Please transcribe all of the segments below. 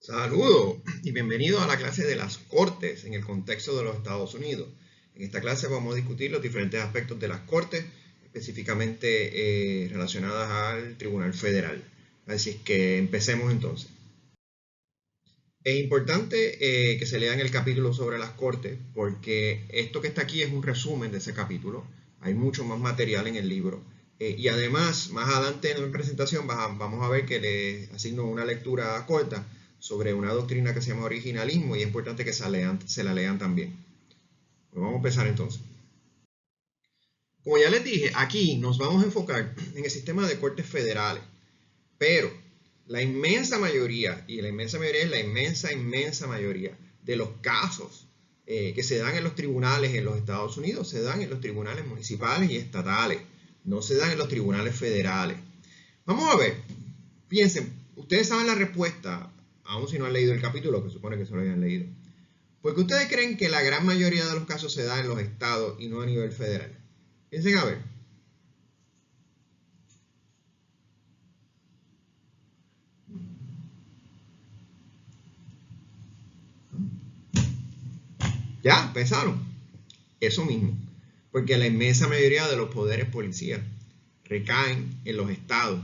Saludos y bienvenido a la clase de las Cortes en el contexto de los Estados Unidos. En esta clase vamos a discutir los diferentes aspectos de las Cortes, específicamente relacionadas al Tribunal Federal. Así es que empecemos entonces. Es importante que se lean el capítulo sobre las Cortes porque esto que está aquí es un resumen de ese capítulo. Hay mucho más material en el libro. Y además, más adelante en mi presentación vamos a ver que le asigno una lectura corta sobre una doctrina que se llama originalismo y es importante que se la lean también. Pues vamos a empezar entonces. Como ya les dije, aquí nos vamos a enfocar en el sistema de cortes federales, pero la inmensa mayoría, y la inmensa mayoría es la inmensa mayoría de los casos que se dan en los tribunales en los Estados Unidos, se dan en los tribunales municipales y estatales, no se dan en los tribunales federales. Vamos a ver, piensen, ustedes saben la respuesta, aun si no han leído el capítulo, que supone que se lo hayan leído. ¿Por qué ustedes creen que la gran mayoría de los casos se dan en los estados y no a nivel federal? Piensen a ver. ¿Ya? ¿Pensaron? Eso mismo. Porque la inmensa mayoría de los poderes policiales recaen en los estados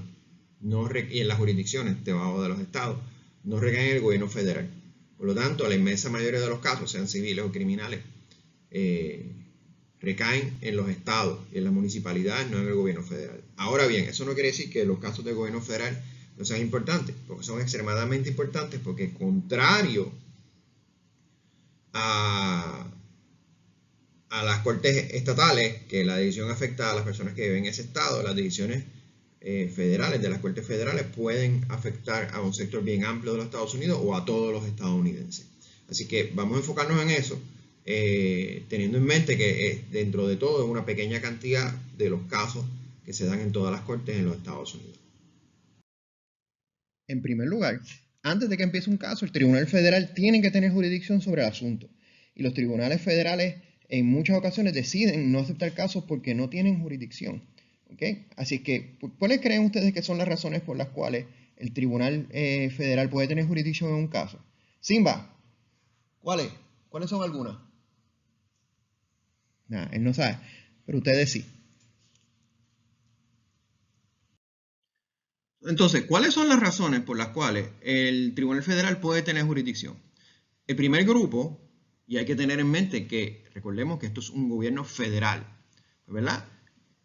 y en las jurisdicciones debajo de los estados, no recaen en el gobierno federal. Por lo tanto, la inmensa mayoría de los casos, sean civiles o criminales, recaen en los estados y en las municipalidades, no en el gobierno federal. Ahora bien, eso no quiere decir que los casos del gobierno federal no sean importantes, porque son extremadamente importantes, porque contrario a las cortes estatales, que la decisión afecta a las personas que viven en ese estado, las decisiones federales de las cortes federales pueden afectar a un sector bien amplio de los Estados Unidos o a todos los estadounidenses. Así que vamos a enfocarnos en eso, teniendo en mente que dentro de todo es una pequeña cantidad de los casos que se dan en todas las cortes en los Estados Unidos. En primer lugar, antes de que empiece un caso, el Tribunal Federal tiene que tener jurisdicción sobre el asunto. Y los tribunales federales en muchas ocasiones deciden no aceptar casos porque no tienen jurisdicción. ¿Okay? Así que, ¿cuáles creen ustedes que son las razones por las cuales el Tribunal Federal puede tener jurisdicción en un caso? Simba, ¿cuáles? ¿Cuáles son algunas? Nah, él no sabe, pero ustedes sí. Entonces, ¿cuáles son las razones por las cuales el Tribunal Federal puede tener jurisdicción? El primer grupo, y hay que tener en mente que, recordemos que esto es un gobierno federal, ¿verdad?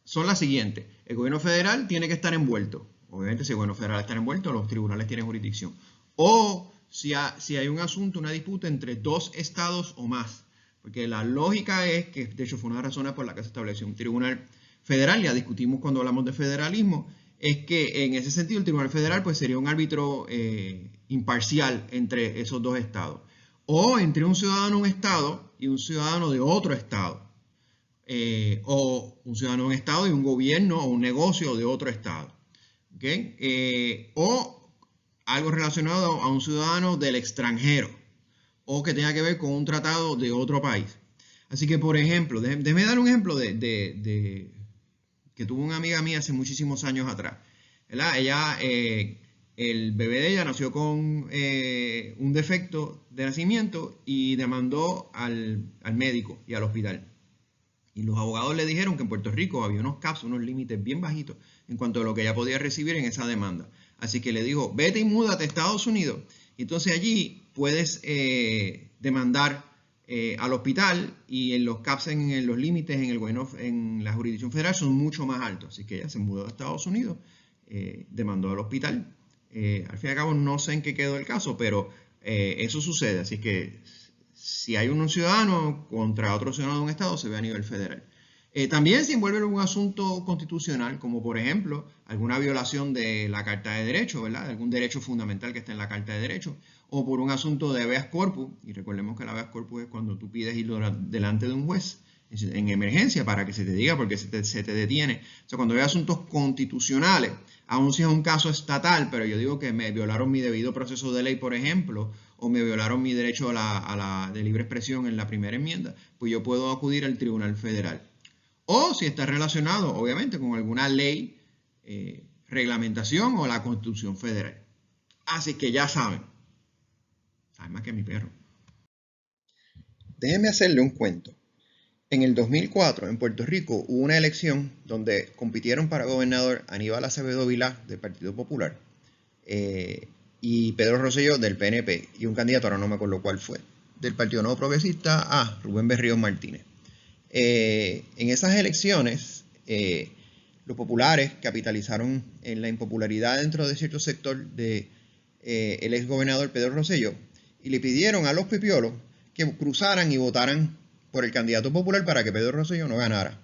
Son las siguientes. El gobierno federal tiene que estar envuelto. Obviamente, si el gobierno federal está envuelto, los tribunales tienen jurisdicción. O si hay un asunto, una disputa entre dos estados o más. Porque la lógica es que, de hecho, fue una razón por la que se estableció un tribunal federal, ya discutimos cuando hablamos de federalismo, es que en ese sentido el tribunal federal pues sería un árbitro imparcial entre esos dos estados. O entre un ciudadano de un estado y un ciudadano de otro estado. O un ciudadano de un estado y un gobierno o un negocio de otro estado. ¿Okay? O algo relacionado a un ciudadano del extranjero o que tenga que ver con un tratado de otro país. Así que, por ejemplo, déjeme dar un ejemplo que tuvo una amiga mía hace muchísimos años atrás. ¿Verdad? Ella, el bebé de ella nació con un defecto de nacimiento y demandó al médico y al hospital. Y los abogados le dijeron que en Puerto Rico había unos caps, unos límites bien bajitos en cuanto a lo que ella podía recibir en esa demanda. Así que le dijo, vete y múdate a Estados Unidos. Y entonces allí puedes demandar al hospital y en los caps, en los límites en la jurisdicción federal son mucho más altos. Así que ella se mudó a Estados Unidos, demandó al hospital. Al fin y al cabo no sé en qué quedó el caso, pero eso sucede. Así que si hay un ciudadano contra otro ciudadano de un estado, se ve a nivel federal. También se envuelve en un asunto constitucional, como por ejemplo alguna violación de la Carta de Derechos, ¿verdad? Algún derecho fundamental que está en la Carta de Derechos, o por un asunto de habeas corpus, y recordemos que el habeas corpus es cuando tú pides ir delante de un juez en emergencia para que se te diga porque se te detiene. O sea, cuando hay asuntos constitucionales, aun si es un caso estatal, pero yo digo que me violaron mi debido proceso de ley, por ejemplo, o me violaron mi derecho de libre expresión en la primera enmienda, pues yo puedo acudir al Tribunal Federal. O si está relacionado, obviamente, con alguna ley, reglamentación o la Constitución Federal. Así que ya saben, Sabe más que mi perro. Déjeme hacerle un cuento. En el 2004, en Puerto Rico, hubo una elección donde compitieron para gobernador Aníbal Acevedo Vilá, del Partido Popular, y Pedro Rosselló, del PNP, y un candidato, ahora no me acuerdo cuál fue, del Partido Nuevo Progresista, Rubén Berríos Martínez. En esas elecciones, los populares capitalizaron en la impopularidad dentro de cierto sector de el exgobernador Pedro Rosselló y le pidieron a los pipiolos que cruzaran y votaran por el candidato popular para que Pedro Rosselló no ganara.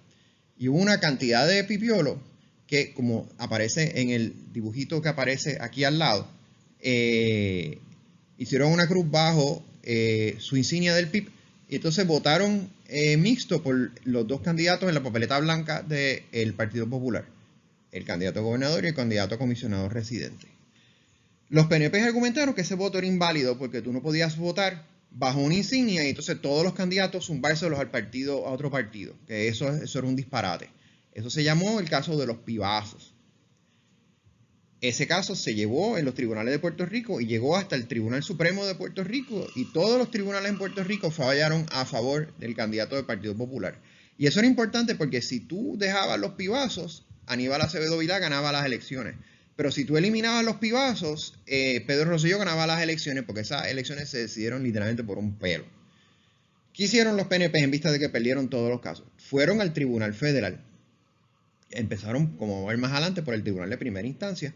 Y hubo una cantidad de pipiolos que, como aparece en el dibujito que aparece aquí al lado, hicieron una cruz bajo su insignia del PIB y entonces votaron mixto por los dos candidatos en la papeleta blanca del Partido Popular, el candidato a gobernador y el candidato a comisionado residente. Los PNP argumentaron que ese voto era inválido porque tú no podías votar bajo una insignia y entonces todos los candidatos zumbárselos al partido, a otro partido, que eso era un disparate. Eso se llamó el caso de los pibazos. Ese caso se llevó en los tribunales de Puerto Rico y llegó hasta el Tribunal Supremo de Puerto Rico y todos los tribunales en Puerto Rico fallaron a favor del candidato del Partido Popular. Y eso era importante porque si tú dejabas los pibazos, Aníbal Acevedo Vilá ganaba las elecciones. Pero si tú eliminabas los pibazos, Pedro Rosselló ganaba las elecciones porque esas elecciones se decidieron literalmente por un pelo. ¿Qué hicieron los PNP en vista de que perdieron todos los casos? Fueron al Tribunal Federal. Empezaron, como vamos a ver más adelante, por el Tribunal de Primera Instancia.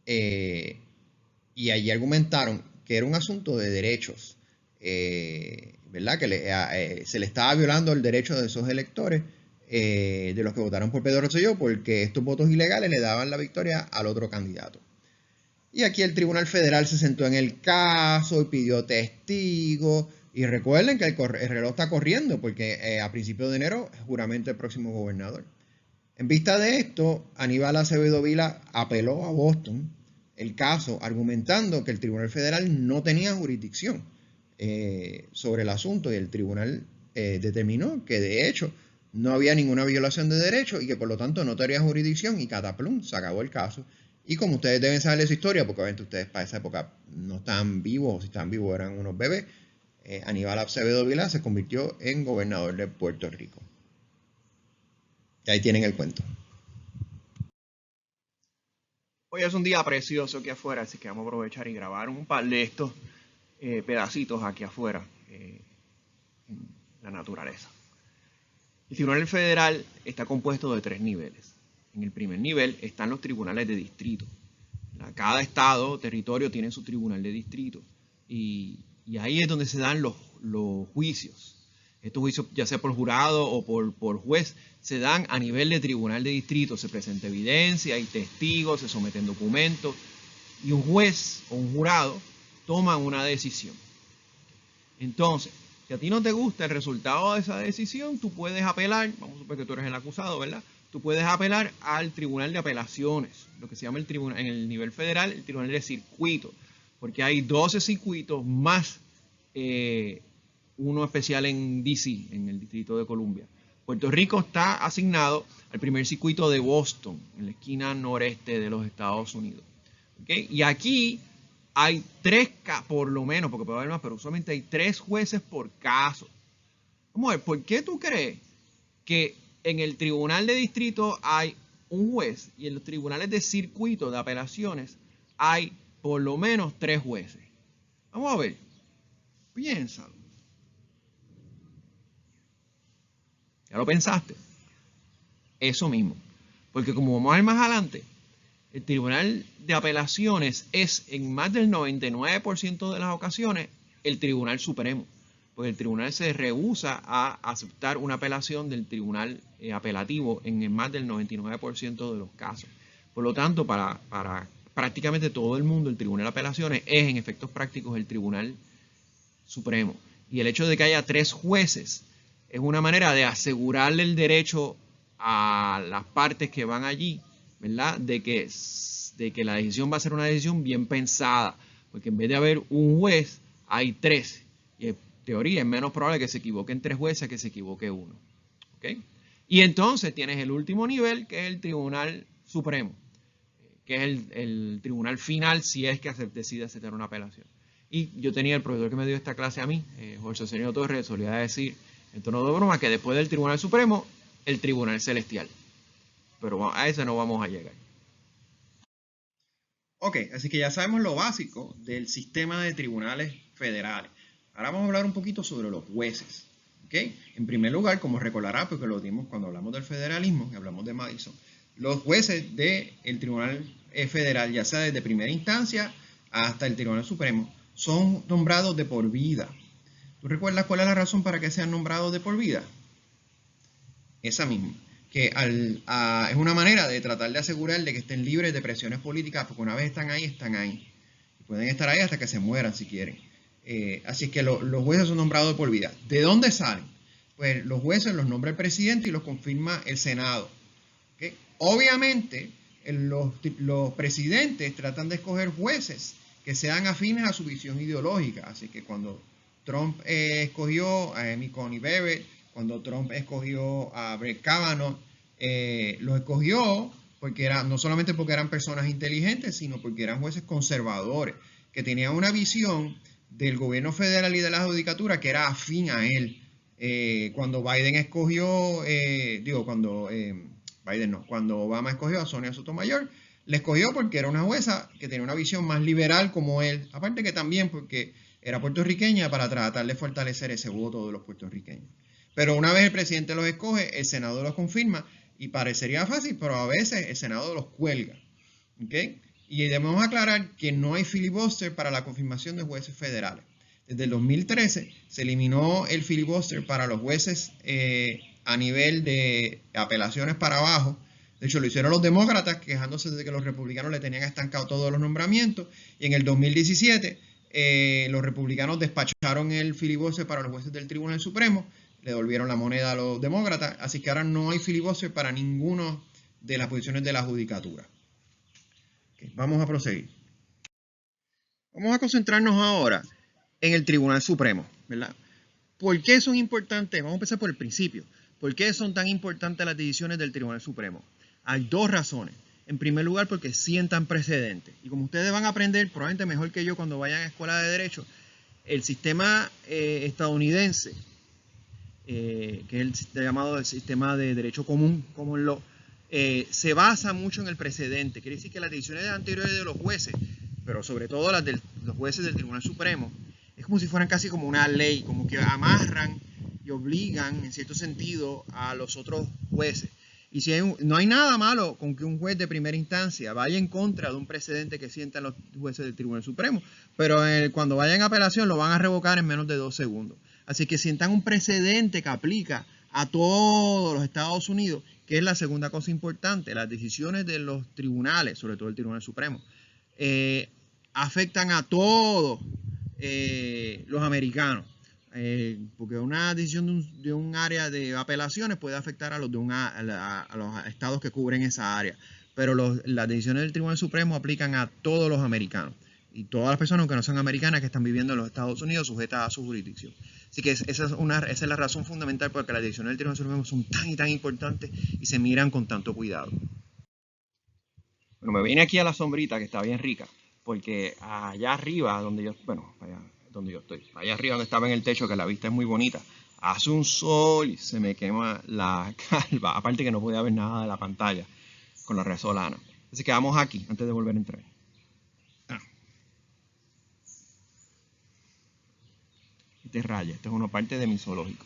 Y allí argumentaron que era un asunto de derechos, ¿verdad? Que se le estaba violando el derecho de esos electores, de los que votaron por Pedro Rosselló, porque estos votos ilegales le daban la victoria al otro candidato. Y aquí el Tribunal Federal se sentó en el caso y pidió testigos. Y recuerden que el reloj está corriendo, porque a principios de enero es juramento el próximo gobernador. En vista de esto, Aníbal Acevedo Vilá apeló a Boston el caso, argumentando que el Tribunal Federal no tenía jurisdicción sobre el asunto y el tribunal determinó que de hecho no había ninguna violación de derechos y que por lo tanto no tenía jurisdicción y cataplum, se acabó el caso. Y como ustedes deben saber de su historia, porque obviamente ustedes para esa época no estaban vivos, o si estaban vivos eran unos bebés, Aníbal Acevedo Vilá se convirtió en gobernador de Puerto Rico. Y ahí tienen el cuento. Hoy es un día precioso aquí afuera, así que vamos a aprovechar y grabar un par de estos pedacitos aquí afuera en la naturaleza. El Tribunal Federal está compuesto de 3 niveles. En el primer nivel están los tribunales de distrito. Cada estado o territorio tiene su tribunal de distrito y ahí es donde se dan los juicios. Estos juicios, ya sea por jurado o por juez, se dan a nivel de tribunal de distrito. Se presenta evidencia, hay testigos, se someten documentos y un juez o un jurado toman una decisión. Entonces, si a ti no te gusta el resultado de esa decisión, tú puedes apelar, vamos a suponer que tú eres el acusado, ¿verdad? Tú puedes apelar al Tribunal de Apelaciones, lo que se llama el tribunal, en el nivel federal, el Tribunal de Circuito, porque hay 12 circuitos más uno especial en DC, en el Distrito de Columbia. Puerto Rico está asignado al primer circuito de Boston, en la esquina noreste de los Estados Unidos. ¿Okay? Y aquí hay 3, por lo menos, porque puede haber más, pero usualmente hay 3 jueces por caso. Vamos a ver, ¿por qué tú crees que en el tribunal de distrito hay un juez y en los tribunales de circuito de apelaciones hay por lo menos 3 jueces? Vamos a ver, piénsalo. ¿Ya lo pensaste? Eso mismo. Porque como vamos a ver más adelante, el Tribunal de Apelaciones es en más del 99% de las ocasiones el Tribunal Supremo. Pues el tribunal se rehúsa a aceptar una apelación del tribunal apelativo en más del 99% de los casos. Por lo tanto, para prácticamente todo el mundo, el Tribunal de Apelaciones es en efectos prácticos el Tribunal Supremo. Y el hecho de que haya 3 jueces es una manera de asegurarle el derecho a las partes que van allí, ¿verdad? De que la decisión va a ser una decisión bien pensada, porque en vez de haber un juez, hay 3. Y en teoría es menos probable que se equivoquen 3 jueces que se equivoque uno. ¿Okay? Y entonces tienes el último nivel, que es el Tribunal Supremo, que es el tribunal final si es que decide aceptar una apelación. Y yo tenía el profesor que me dio esta clase a mí, Jorge Sereno Torres, solía decir en tono de broma que después del Tribunal Supremo, el Tribunal Celestial. Pero a ese no vamos a llegar. Ok, así que ya sabemos lo básico del sistema de tribunales federales. Ahora vamos a hablar un poquito sobre los jueces. ¿Okay? En primer lugar, como recordará, porque lo dimos cuando hablamos del federalismo, y hablamos de Madison, los jueces del Tribunal Federal, ya sea desde primera instancia hasta el Tribunal Supremo, son nombrados de por vida. ¿Tú recuerdas cuál es la razón para que sean nombrados de por vida? Esa misma, que es una manera de tratar de asegurar de que estén libres de presiones políticas, porque una vez están ahí, están ahí. Pueden estar ahí hasta que se mueran si quieren. Así que los jueces son nombrados de por vida. ¿De dónde salen? Pues los jueces los nombra el presidente y los confirma el Senado. ¿Okay? Obviamente, los presidentes tratan de escoger jueces que sean afines a su visión ideológica. Así que cuando Trump escogió a Amy Coney Barrett, cuando Trump escogió a Brett Kavanaugh, los escogió porque no solamente porque eran personas inteligentes, sino porque eran jueces conservadores, que tenían una visión del gobierno federal y de la judicatura que era afín a él. Cuando Biden escogió, cuando Obama escogió a Sonia Sotomayor, le escogió porque era una jueza que tenía una visión más liberal como él, aparte que también porque era puertorriqueña para tratar de fortalecer ese voto de los puertorriqueños. Pero una vez el presidente los escoge, el Senado los confirma y parecería fácil, pero a veces el Senado los cuelga. ¿Okay? Y debemos aclarar que no hay filibuster para la confirmación de jueces federales. Desde el 2013 se eliminó el filibuster para los jueces a nivel de apelaciones para abajo. De hecho, lo hicieron los demócratas quejándose de que los republicanos le tenían estancado todos los nombramientos. Y en el 2017 los republicanos despacharon el filibuster para los jueces del Tribunal Supremo. Le devolvieron la moneda a los demócratas. Así que ahora no hay filibuster para ninguna de las posiciones de la judicatura. Okay, vamos a proseguir. Vamos a concentrarnos ahora en el Tribunal Supremo, ¿verdad? ¿Por qué son importantes? Vamos a empezar por el principio. ¿Por qué son tan importantes las decisiones del Tribunal Supremo? Hay dos razones. En primer lugar, porque sientan precedentes. Y como ustedes van a aprender, probablemente mejor que yo cuando vayan a escuela de Derecho, el sistema estadounidense, que es llamado el sistema de derecho común, common law, se basa mucho en el precedente. Quiere decir que las decisiones anteriores de los jueces, pero sobre todo las de los jueces del Tribunal Supremo, es como si fueran casi como una ley, como que amarran y obligan en cierto sentido a los otros jueces. Y si no hay nada malo con que un juez de primera instancia vaya en contra de un precedente que sientan los jueces del Tribunal Supremo, pero cuando vayan a apelación lo van a revocar en menos de 2 segundos. Así que sientan un precedente que aplica a todos los Estados Unidos, que es la segunda cosa importante. Las decisiones de los tribunales, sobre todo el Tribunal Supremo, afectan a todos los americanos. Porque una decisión de un área de apelaciones puede afectar a los estados que cubren esa área. Pero las decisiones del Tribunal Supremo aplican a todos los americanos. Y todas las personas que no son americanas que están viviendo en los Estados Unidos sujetas a su jurisdicción. Así que esa es la razón fundamental por la que las decisiones del Tribunal Supremo son tan y tan importantes y se miran con tanto cuidado. Bueno, me vine aquí a la sombrita que está bien rica, porque allá arriba, donde yo estoy, allá arriba donde estaba en el techo, que la vista es muy bonita, hace un sol y se me quema la calva. Aparte que no podía ver nada de la pantalla con la resolana. Así que vamos aquí, antes de volver a entrar. Este raya, esta es una parte de mi zoológico.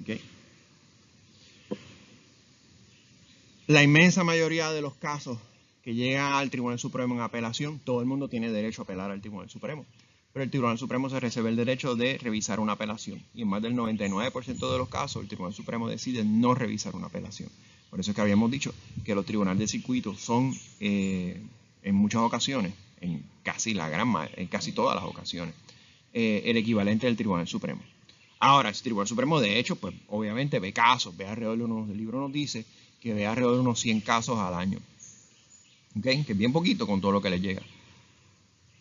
¿Okay? La inmensa mayoría de los casos que llegan al Tribunal Supremo en apelación, todo el mundo tiene derecho a apelar al Tribunal Supremo. Pero el Tribunal Supremo se reserva el derecho de revisar una apelación. Y en más del 99% de los casos, el Tribunal Supremo decide no revisar una apelación. Por eso es que habíamos dicho que los tribunales de circuito son, en muchas ocasiones, en casi todas las ocasiones, el equivalente del Tribunal Supremo. Ahora, el Tribunal Supremo, de hecho, pues obviamente ve casos, ve alrededor de el libro nos dice que ve alrededor de unos 100 casos al año. ¿Okay? Que es bien poquito con todo lo que les llega.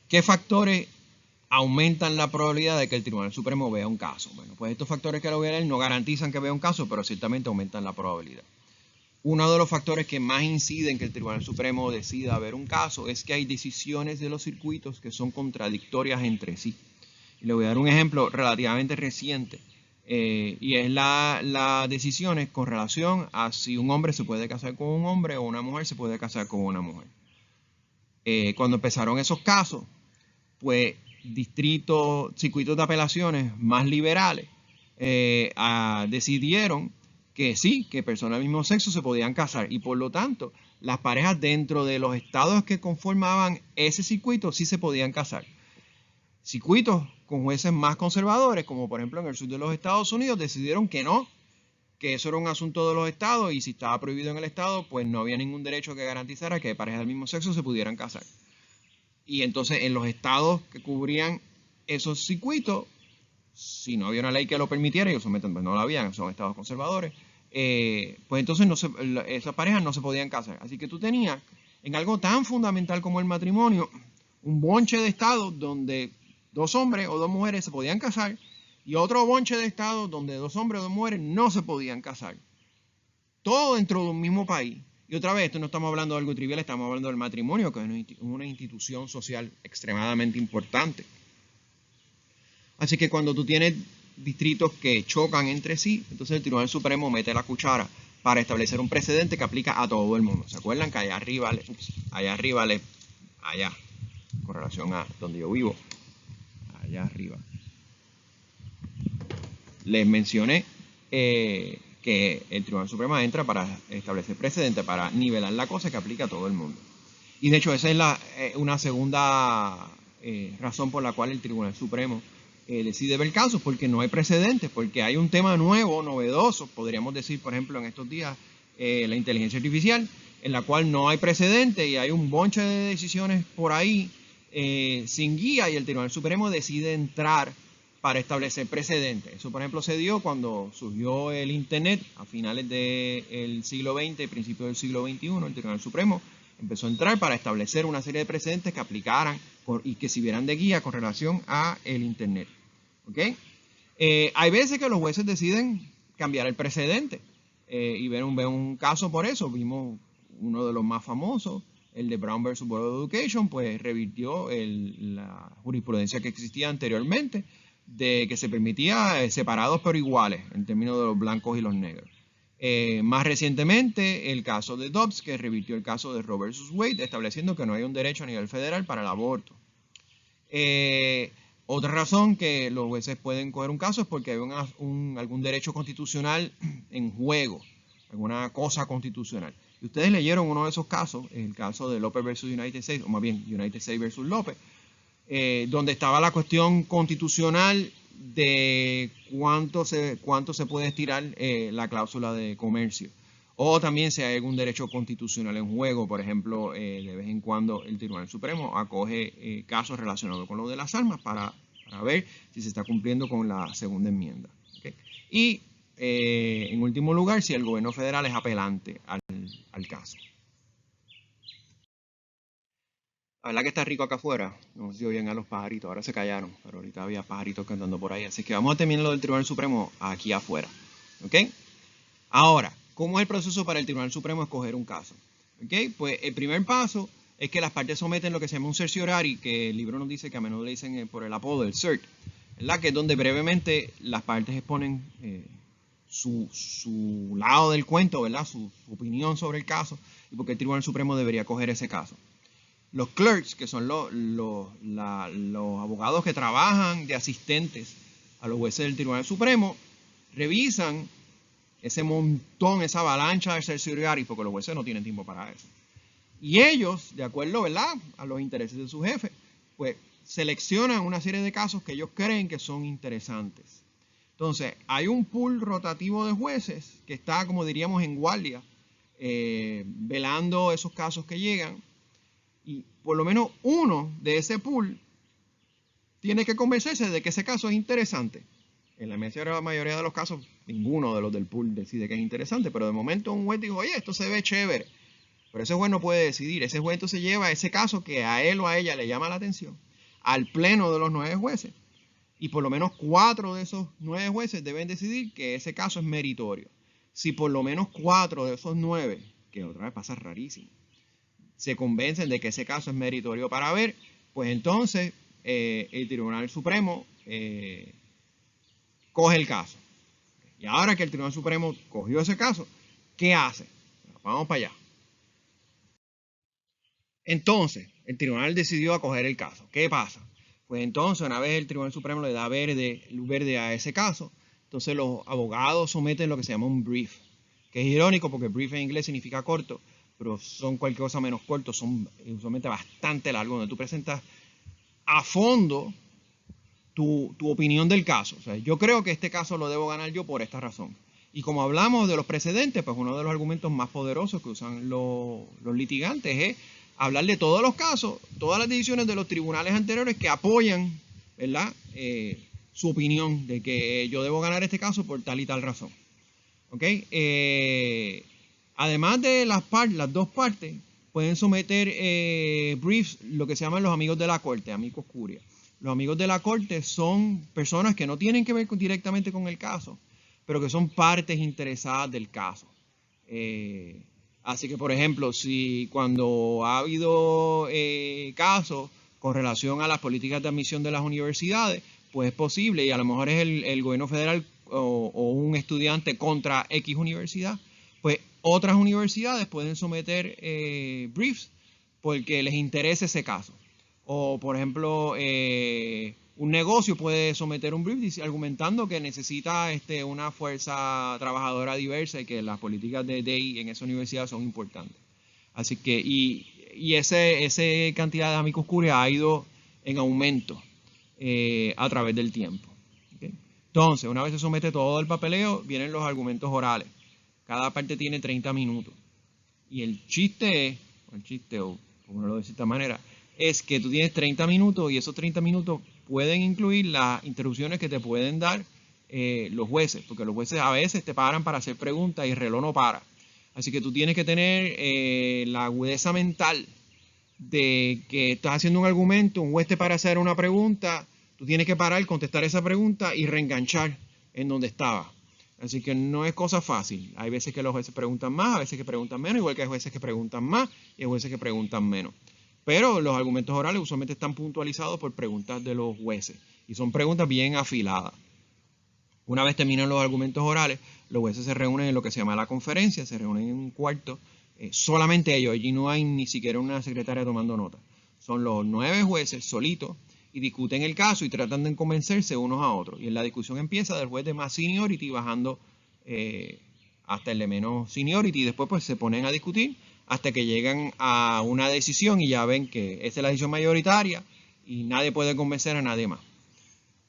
¿Qué factores aumentan la probabilidad de que el Tribunal Supremo vea un caso? Bueno, pues estos factores que lo voy a leer no garantizan que vea un caso, pero ciertamente aumentan la probabilidad. uno de los factores que más inciden que el Tribunal Supremo decida ver un caso es que hay decisiones de los circuitos que son contradictorias entre sí. Y le voy a dar un ejemplo relativamente reciente, y es la decisiones con relación a si un hombre se puede casar con un hombre o una mujer se puede casar con una mujer. Cuando empezaron esos casos, pues circuitos de apelaciones más liberales decidieron que sí, que personas del mismo sexo se podían casar y por lo tanto las parejas dentro de los estados que conformaban ese circuito sí se podían casar. Circuitos con jueces más conservadores, como por ejemplo en el sur de los Estados Unidos, decidieron que no, que eso era un asunto de los estados y si estaba prohibido en el estado, pues no había ningún derecho que garantizara que parejas del mismo sexo se pudieran casar. Y entonces en los estados que cubrían esos circuitos, si no había una ley que lo permitiera, ellos pues no la habían, son estados conservadores, pues entonces esas parejas no se podían casar. Así que tú tenías en algo tan fundamental como el matrimonio, un bonche de estados donde 2 hombres o 2 mujeres se podían casar y otro bonche de estados donde 2 hombres o 2 mujeres no se podían casar. Todo dentro de un mismo país. Y otra vez, esto no estamos hablando de algo trivial, estamos hablando del matrimonio, que es una institución social extremadamente importante. Así que cuando tú tienes distritos que chocan entre sí, entonces el Tribunal Supremo mete la cuchara para establecer un precedente que aplica a todo el mundo. ¿Se acuerdan que allá arriba, con relación a donde yo vivo, allá arriba, les mencioné que el Tribunal Supremo entra para establecer precedente, para nivelar la cosa que aplica a todo el mundo. Y de hecho esa es una segunda razón por la cual el Tribunal Supremo decide ver casos, porque no hay precedentes, porque hay un tema nuevo, novedoso, podríamos decir, por ejemplo, en estos días, la inteligencia artificial, en la cual no hay precedente y hay un bonche de decisiones por ahí sin guía y el Tribunal Supremo decide entrar para establecer precedentes. Eso, por ejemplo, se dio cuando surgió el Internet a finales del siglo XX, principios del siglo XXI. El Tribunal Supremo empezó a entrar para establecer una serie de precedentes que aplicaran y que sirvieran de guía con relación a el Internet. ¿Okay? Hay veces que los jueces deciden cambiar el precedente y ven un caso por eso. Vimos uno de los más famosos, el de Brown versus Board of Education, pues revirtió la jurisprudencia que existía anteriormente de que se permitía separados pero iguales en términos de los blancos y los negros. Más recientemente, el caso de Dobbs, que revirtió el caso de Roe versus Wade, estableciendo que no hay un derecho a nivel federal para el aborto. Otra razón que los jueces pueden coger un caso es porque hay algún derecho constitucional en juego, alguna cosa constitucional. Y ustedes leyeron uno de esos casos, el caso de López versus United States, o más bien United States versus López, donde estaba la cuestión constitucional de cuánto se puede estirar la cláusula de comercio. O también si hay algún derecho constitucional en juego, por ejemplo, de vez en cuando el Tribunal Supremo acoge casos relacionados con lo de las armas para ver si se está cumpliendo con la segunda enmienda. ¿Okay? Y en último lugar, si el gobierno federal es apelante al caso. La verdad que está rico acá afuera. No sé si oyen a los pajaritos, ahora se callaron, pero ahorita había pajaritos cantando por ahí. Así que vamos a terminar lo del Tribunal Supremo aquí afuera. ¿Ok? Ahora, ¿cómo es el proceso para el Tribunal Supremo escoger un caso? ¿Ok? Pues el primer paso es que las partes someten lo que se llama un certiorari, que el libro nos dice que a menudo le dicen por el apodo del cert, ¿verdad? Que es donde brevemente las partes exponen su lado del cuento, ¿verdad? Su opinión sobre el caso y por qué el Tribunal Supremo debería coger ese caso. Los clerks, que son los abogados que trabajan de asistentes a los jueces del Tribunal Supremo, revisan ese montón, esa avalancha de certiorari, porque los jueces no tienen tiempo para eso. Y ellos, de acuerdo, ¿verdad?, a los intereses de su jefe, pues seleccionan una serie de casos que ellos creen que son interesantes. Entonces, hay un pool rotativo de jueces que está, como diríamos, en guardia, velando esos casos que llegan. Y por lo menos uno de ese pool tiene que convencerse de que ese caso es interesante. En la mayoría de los casos, ninguno de los del pool decide que es interesante, pero de momento un juez dijo, oye, esto se ve chévere. Pero ese juez no puede decidir. Ese juez entonces lleva ese caso que a él o a ella le llama la atención al pleno de los 9 jueces. Y por lo menos 4 de esos 9 jueces deben decidir que ese caso es meritorio. Si por lo menos 4 de esos 9, que otra vez pasa rarísimo, se convencen de que ese caso es meritorio para ver, pues entonces el Tribunal Supremo coge el caso. Y ahora que el Tribunal Supremo cogió ese caso, ¿qué hace? Vamos para allá. Entonces, el tribunal decidió acoger el caso. ¿Qué pasa? Pues entonces, una vez el Tribunal Supremo le da luz verde a ese caso, entonces los abogados someten lo que se llama un brief, que es irónico porque brief en inglés significa corto, pero son cualquier cosa menos corto, son usualmente bastante largos, donde tú presentas a fondo tu opinión del caso. O sea, yo creo que este caso lo debo ganar yo por esta razón. Y como hablamos de los precedentes, pues uno de los argumentos más poderosos que usan los litigantes es hablar de todos los casos, todas las decisiones de los tribunales anteriores que apoyan, ¿verdad? Su opinión de que yo debo ganar este caso por tal y tal razón. ¿Ok? Además de las dos partes, pueden someter briefs, lo que se llaman los amigos de la corte, amicus curiae. Los amigos de la corte son personas que no tienen que ver directamente con el caso, pero que son partes interesadas del caso. Así que, por ejemplo, si cuando ha habido casos con relación a las políticas de admisión de las universidades, pues es posible, y a lo mejor es el gobierno federal o un estudiante contra X universidad, pues otras universidades pueden someter briefs porque les interesa ese caso. O, por ejemplo, un negocio puede someter un brief argumentando que necesita una fuerza trabajadora diversa y que las políticas de DEI en esa universidad son importantes. Así que, y esa cantidad de amicus curiae ha ido en aumento a través del tiempo. ¿Okay? Entonces, una vez se somete todo el papeleo, vienen los argumentos orales. Cada parte tiene 30 minutos. Y el chiste, o como lo de esta manera, es que tú tienes 30 minutos y esos 30 minutos pueden incluir las interrupciones que te pueden dar los jueces, porque los jueces a veces te paran para hacer preguntas y el reloj no para. Así que tú tienes que tener la agudeza mental de que estás haciendo un argumento, un juez te para hacer una pregunta, tú tienes que parar, contestar esa pregunta y reenganchar en donde estaba. Así que no es cosa fácil. Hay veces que los jueces preguntan más, a veces que preguntan menos, igual que hay jueces que preguntan más y hay jueces que preguntan menos. Pero los argumentos orales usualmente están puntualizados por preguntas de los jueces y son preguntas bien afiladas. Una vez terminan los argumentos orales, los jueces se reúnen en lo que se llama la conferencia, se reúnen en un cuarto, solamente ellos, allí no hay ni siquiera una secretaria tomando nota. Son los 9 jueces solitos y discuten el caso y tratan de convencerse unos a otros. Y en la discusión empieza del juez de más seniority bajando hasta el de menos seniority y después pues se ponen a discutir hasta que llegan a una decisión y ya ven que esa es la decisión mayoritaria y nadie puede convencer a nadie más.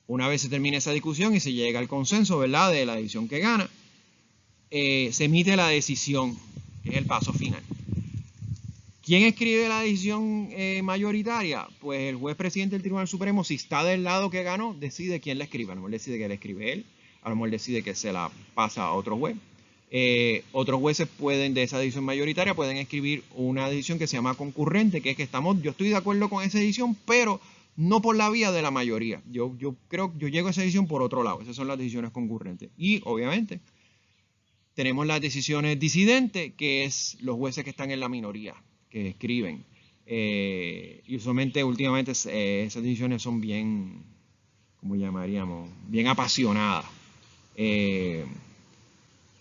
Una vez se termina esa discusión y se llega al consenso, ¿verdad?, de la decisión que gana, se emite la decisión, que es el paso final. ¿Quién escribe la decisión mayoritaria? Pues el juez presidente del Tribunal Supremo, si está del lado que ganó, decide quién la escribe. A lo mejor decide que la escribe él, a lo mejor decide que se la pasa a otro juez. Otros jueces pueden, de esa decisión mayoritaria, pueden escribir una decisión que se llama concurrente, que es que yo estoy de acuerdo con esa decisión, pero no por la vía de la mayoría. Yo llego a esa decisión por otro lado. Esas son las decisiones concurrentes. Y, obviamente, tenemos las decisiones disidentes, que es los jueces que están en la minoría, que escriben. Y usualmente, últimamente, esas decisiones son bien, ¿cómo llamaríamos? Bien apasionadas.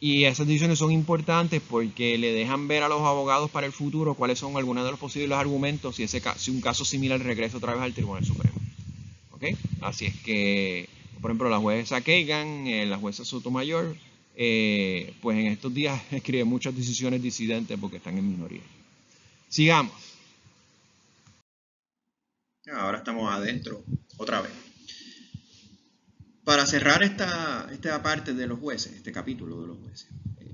Y esas decisiones son importantes porque le dejan ver a los abogados para el futuro cuáles son algunos de los posibles argumentos si un caso similar regresa otra vez al Tribunal Supremo. ¿Okay? Así es que, por ejemplo, la jueza Kagan, la jueza Sotomayor, pues en estos días escribe muchas decisiones disidentes porque están en minoría. Sigamos. Ahora estamos adentro, otra vez. Para cerrar esta parte de los jueces, este capítulo de los jueces,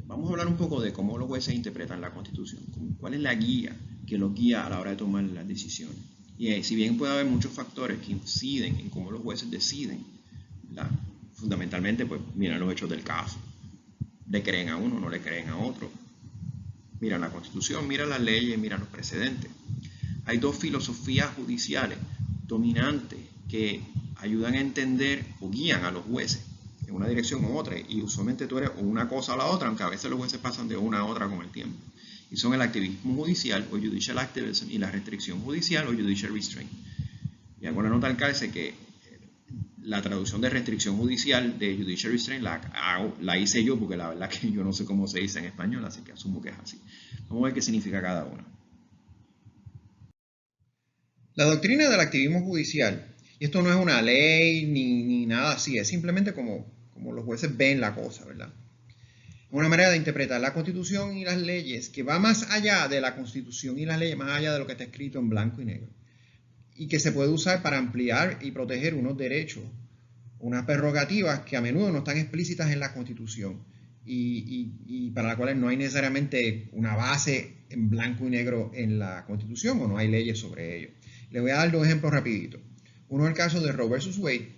vamos a hablar un poco de cómo los jueces interpretan la Constitución, cuál es la guía que los guía a la hora de tomar las decisiones. Y si bien puede haber muchos factores que inciden en cómo los jueces deciden, fundamentalmente, pues miran los hechos del caso. Le creen a uno, no le creen a otro. Miran la Constitución, miran las leyes, miran los precedentes. Hay dos filosofías judiciales dominantes que ayudan a entender o guían a los jueces en una dirección u otra, y usualmente tú eres una cosa o la otra, aunque a veces los jueces pasan de una a otra con el tiempo. Y son el activismo judicial o judicial activism y la restricción judicial o judicial restraint. Y hago una nota al calce que la traducción de restricción judicial de judicial restraint la hice yo, porque la verdad que yo no sé cómo se dice en español, así que asumo que es así. Vamos a ver qué significa cada una. La doctrina del activismo judicial, y esto no es una ley ni nada así, es simplemente como los jueces ven la cosa, ¿verdad? Una manera de interpretar la Constitución y las leyes que va más allá de la Constitución y las leyes, más allá de lo que está escrito en blanco y negro, y que se puede usar para ampliar y proteger unos derechos, unas prerrogativas que a menudo no están explícitas en la Constitución y para las cuales no hay necesariamente una base en blanco y negro en la Constitución o no hay leyes sobre ello. Le voy a dar dos ejemplos rapiditos. Uno es el caso de Roe vs. Wade,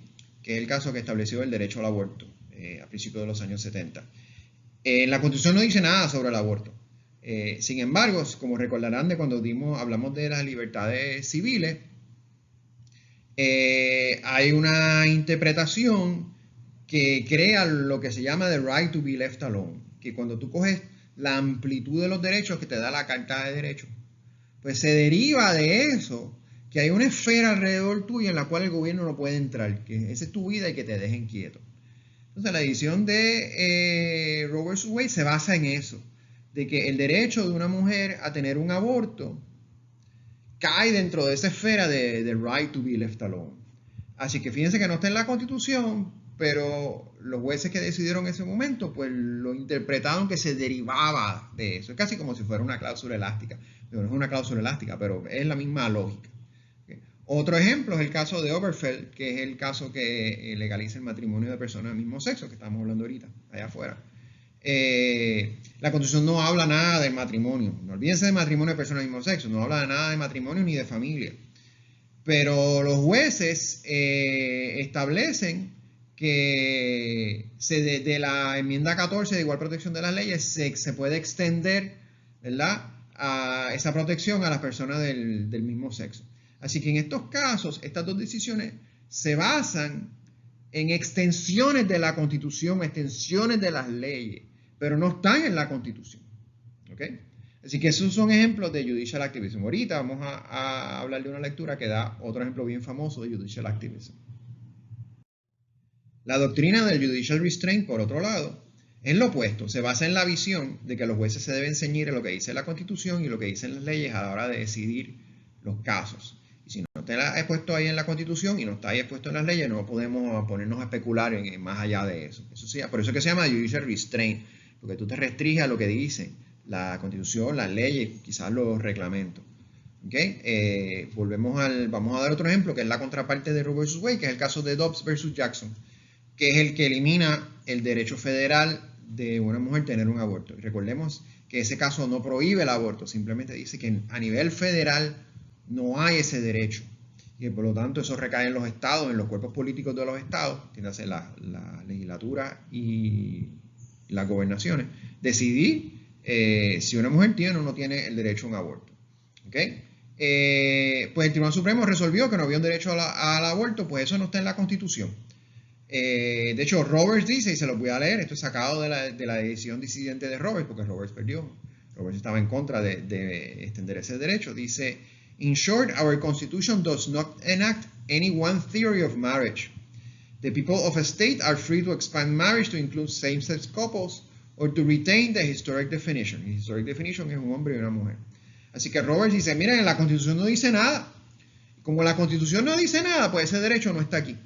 que es el caso que estableció el derecho al aborto a principios de los años 70. La Constitución no dice nada sobre el aborto. Sin embargo, como recordarán de cuando hablamos de las libertades civiles, hay una interpretación que crea lo que se llama the right to be left alone, que cuando tú coges la amplitud de los derechos que te da la Carta de Derechos, pues se deriva de eso que hay una esfera alrededor tuya en la cual el gobierno no puede entrar, que esa es tu vida y que te dejen quieto. Entonces la edición de Roe vs. Wade se basa en eso, de que el derecho de una mujer a tener un aborto cae dentro de esa esfera de right to be left alone. Así que fíjense que no está en la Constitución, pero los jueces que decidieron en ese momento, pues lo interpretaron que se derivaba de eso. Es casi como si fuera una cláusula elástica. No es una cláusula elástica, pero es la misma lógica. Otro ejemplo es el caso de Obergefell, que es el caso que legaliza el matrimonio de personas del mismo sexo, que estamos hablando ahorita, allá afuera. La Constitución no habla nada del matrimonio, no olvídense de matrimonio de personas del mismo sexo, no habla nada de matrimonio ni de familia. Pero los jueces establecen que de la enmienda 14 de igual protección de las leyes se puede extender, ¿verdad?, a esa protección a las personas del mismo sexo. Así que en estos casos, estas dos decisiones se basan en extensiones de la Constitución, extensiones de las leyes, pero no están en la Constitución. ¿Ok? Así que esos son ejemplos de judicial activism. Ahorita vamos a hablar de una lectura que da otro ejemplo bien famoso de judicial activism. La doctrina del judicial restraint, por otro lado, es lo opuesto. Se basa en la visión de que los jueces se deben ceñir en lo que dice la Constitución y lo que dicen las leyes a la hora de decidir los casos. Y si no está expuesto ahí en la Constitución y no está ahí expuesto en las leyes, no podemos ponernos a especular en más allá de eso. Por eso es que se llama judicial restraint, porque tú te restringes a lo que dice la Constitución, las leyes, quizás los reglamentos. ¿Okay? Vamos a dar otro ejemplo, que es la contraparte de Roe vs. Wade, que es el caso de Dobbs vs. Jackson, que es el que elimina el derecho federal de una mujer tener un aborto. Y recordemos que ese caso no prohíbe el aborto, simplemente dice que a nivel federal no hay ese derecho. Y por lo tanto eso recae en los estados, en los cuerpos políticos de los estados, tiene que ser la legislatura y las gobernaciones, decidir si una mujer tiene o no tiene el derecho a un aborto. ¿Okay? Pues el Tribunal Supremo resolvió que no había un derecho al aborto, pues eso no está en la Constitución. De hecho, Roberts dice, y se los voy a leer, esto es sacado de la decisión disidente de Roberts, porque Roberts perdió. Roberts estaba en contra de extender ese derecho. Dice, in short, our Constitution does not enact any one theory of marriage. The people of a state are free to expand marriage to include same-sex couples or to retain the historic definition. The historic definition es un hombre y una mujer. Así que Roberts dice, miren, la Constitución no dice nada. Como la Constitución no dice nada, pues ese derecho no está aquí.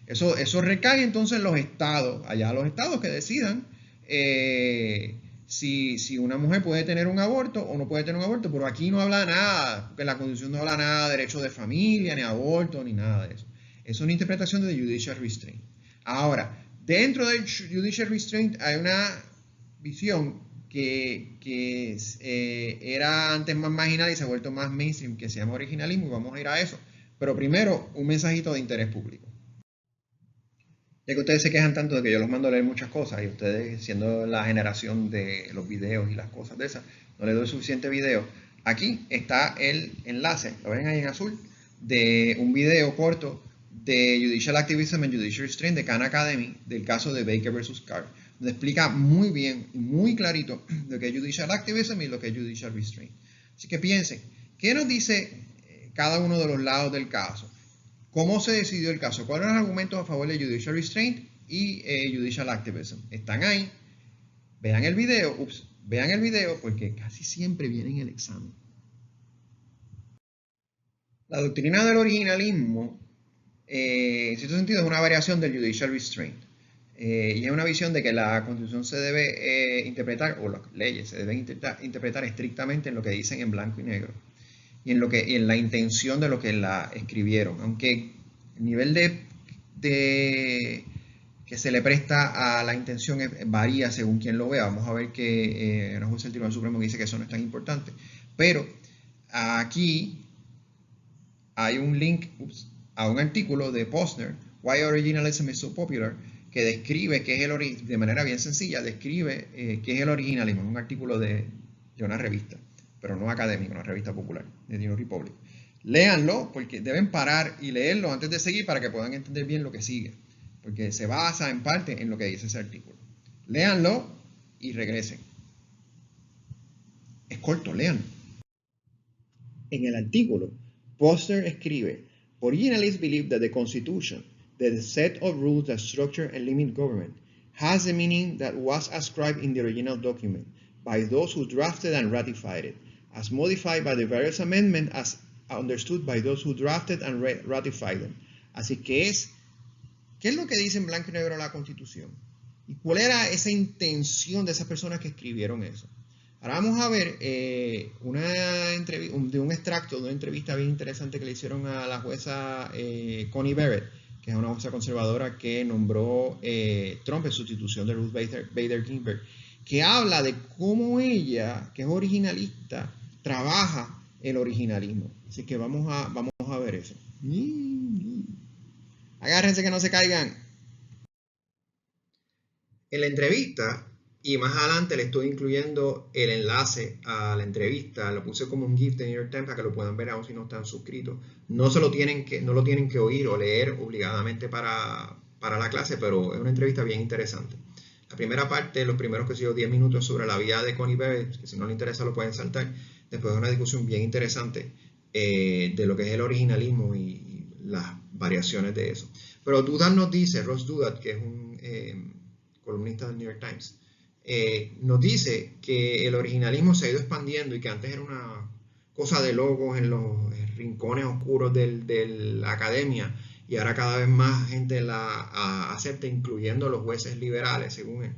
Eso recae entonces en los estados, allá los estados que decidan si una mujer puede tener un aborto o no puede tener un aborto, pero aquí no habla nada, porque la Constitución no habla nada de derecho de familia, ni aborto, ni nada de eso. Es una interpretación de judicial restraint. Ahora, dentro del judicial restraint hay una visión que era antes más marginal y se ha vuelto más mainstream, que se llama originalismo, y vamos a ir a eso. Pero primero, un mensajito de interés público. Ya que ustedes se quejan tanto de que yo los mando a leer muchas cosas y ustedes, siendo la generación de los videos y las cosas de esas, no les doy suficiente video, aquí está el enlace, lo ven ahí en azul, de un video corto de Judicial Activism and Judicial Restraint de Khan Academy, del caso de Baker versus Carr, donde explica muy bien y muy clarito lo que es Judicial Activism y lo que es Judicial Restraint. Así que piensen, ¿qué nos dice cada uno de los lados del caso? ¿Cómo se decidió el caso? ¿Cuáles son los argumentos a favor de Judicial Restraint y Judicial Activism? Están ahí. Vean el video. Vean el video porque casi siempre viene en el examen. La doctrina del originalismo, en cierto sentido, es una variación del Judicial Restraint. Y es una visión de que la Constitución se debe interpretar, o las leyes se deben interpretar estrictamente en lo que dicen en blanco y negro. Y en la intención de lo que la escribieron. Aunque el nivel que se le presta a la intención varía según quien lo vea. Vamos a ver que una jueza del Tribunal Supremo dice que eso no es tan importante. Pero aquí hay un link a un artículo de Posner, Why Originalism is So Popular, que describe qué es de manera bien sencilla, describe qué es el originalismo. Es un artículo de una revista, pero no académica, una revista popular, de New Republic. Léanlo, porque deben parar y leerlo antes de seguir para que puedan entender bien lo que sigue, porque se basa en parte en lo que dice ese artículo. Léanlo y regresen. Es corto, léanlo. En el artículo, Posner escribe, Originalists believe that the Constitution, the set of rules that structure and limit government, has the meaning that was ascribed in the original document by those who drafted and ratified it, as modified by the various amendments as understood by those who drafted and ratified them. Así que ¿qué es lo que dice en blanco y negro la Constitución? ¿Y cuál era esa intención de esas personas que escribieron eso? Ahora vamos a ver un extracto de una entrevista bien interesante que le hicieron a la jueza Connie Barrett, que es una jueza conservadora que nombró Trump en sustitución de Ruth Bader Ginsburg, que habla de cómo ella, que es originalista, trabaja el originalismo. Así que vamos a ver eso. Agárrense que no se caigan. En la entrevista, y más adelante le estoy incluyendo el enlace a la entrevista, lo puse como un GIF de New York Times para que lo puedan ver aún si no están suscritos. No lo tienen que oír o leer obligadamente para la clase, pero es una entrevista bien interesante. La primera parte, los primeros 10 minutos sobre la vida de Connie Barrett, que si no les interesa lo pueden saltar. Después de una discusión bien interesante de lo que es el originalismo y las variaciones de eso. Pero Dudat nos dice, Ross Dudat, que es un columnista del New York Times, nos dice que el originalismo se ha ido expandiendo y que antes era una cosa de locos en los rincones oscuros de la academia y ahora cada vez más gente la acepta, incluyendo los jueces liberales, según él.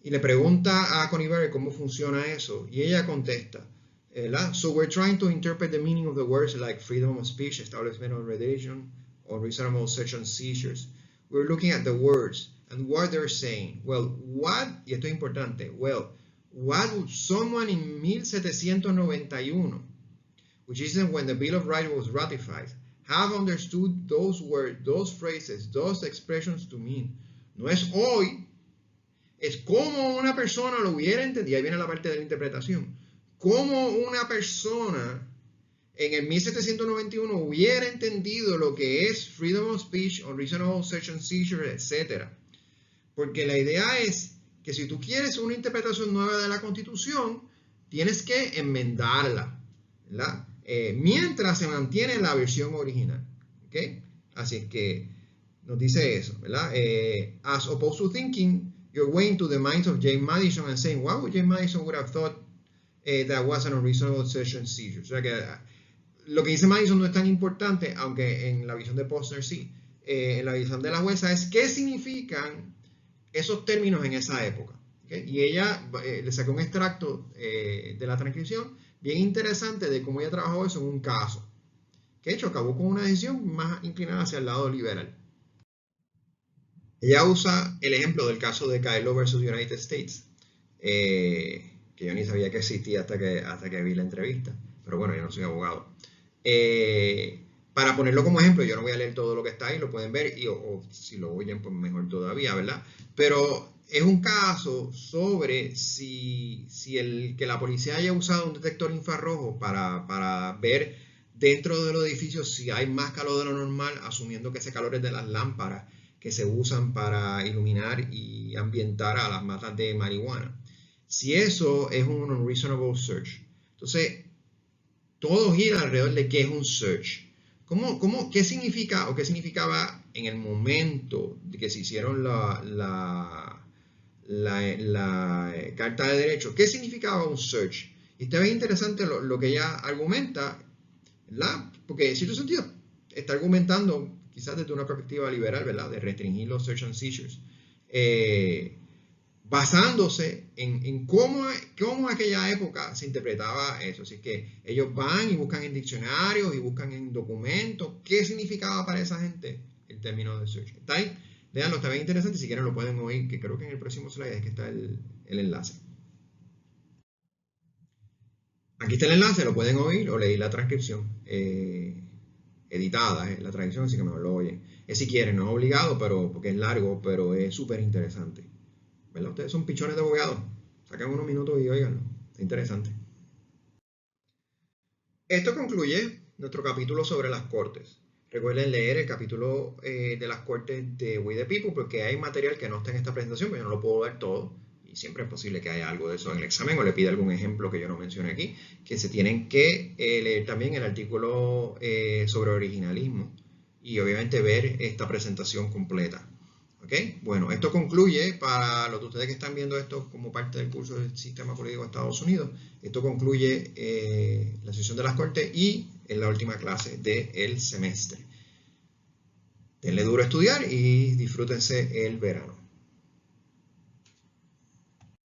Y le pregunta a Connie Barrett cómo funciona eso y ella contesta, So we're trying to interpret the meaning of the words like freedom of speech, establishment of religion, or reasonable search and seizures. We're looking at the words and what they're saying. Well, y esto es importante, what would someone in 1791, which isn't when the Bill of Rights was ratified, have understood those words, those phrases, those expressions to mean? No es hoy, es como una persona lo hubiera entendido. Ahí viene la parte de la interpretación. Como una persona en el 1791 hubiera entendido lo que es freedom of speech, unreasonable search and seizure, etc. Porque la idea es que si tú quieres una interpretación nueva de la Constitución, tienes que enmendarla, ¿verdad? Mientras se mantiene la versión original. ¿Okay? Así es que nos dice eso, ¿verdad? As opposed to thinking, you're way into the minds of James Madison and saying, why would James Madison would have thought that was an unreasonable search and seizure? O sea que lo que dice Madison no es tan importante, aunque en la visión de Posner sí. En la visión de la jueza es qué significan esos términos en esa época. ¿Okay? Y ella le sacó un extracto de la transcripción bien interesante de cómo ella trabajó eso en un caso. Que de hecho acabó con una decisión más inclinada hacia el lado liberal. Ella usa el ejemplo del caso de Kyllo versus United States, que yo ni sabía que existía hasta que vi la entrevista. Pero bueno, yo no soy abogado. Para ponerlo como ejemplo, yo no voy a leer todo lo que está ahí, lo pueden ver, o si lo oyen, pues mejor todavía, ¿verdad? Pero es un caso sobre si que la policía haya usado un detector infrarrojo para ver dentro de los edificios si hay más calor de lo normal, asumiendo que ese calor es de las lámparas que se usan para iluminar y ambientar a las matas de marihuana. Si eso es un unreasonable search, entonces todo gira alrededor de qué es un search. ¿Qué significa o qué significaba en el momento de que se hicieron la Carta de Derechos? ¿Qué significaba un search? Y esta vez interesante lo que ella argumenta, ¿verdad? Porque en cierto sentido está argumentando quizás desde una perspectiva liberal, ¿verdad? De restringir los search and seizures. Basándose en cómo aquella época se interpretaba eso. Así que ellos van y buscan en diccionarios y buscan en documentos qué significaba para esa gente el término de search. ¿Está ahí? Leanlo, está bien interesante. Si quieren lo pueden oír, que creo que en el próximo slide es que está el enlace. Aquí está el enlace, lo pueden oír o leer la transcripción editada, la transcripción, así que mejor lo oyen. Es si quieren, no es obligado, porque es largo, pero es súper interesante. ¿Verdad? Ustedes son pichones de abogados. Sacan unos minutos y oiganlo. Es interesante. Esto concluye nuestro capítulo sobre las cortes. Recuerden leer el capítulo de las cortes de We the People porque hay material que no está en esta presentación, pero yo no lo puedo dar todo. Y siempre es posible que haya algo de eso en el examen o le pida algún ejemplo que yo no mencione aquí. Que se tienen que leer también el artículo sobre originalismo y obviamente ver esta presentación completa. ¿Okay? Bueno, esto concluye, para los de ustedes que están viendo esto como parte del curso del Sistema Político de Estados Unidos, esto concluye la sesión de las Cortes y es la última clase del semestre. Denle duro a estudiar y disfrútense el verano.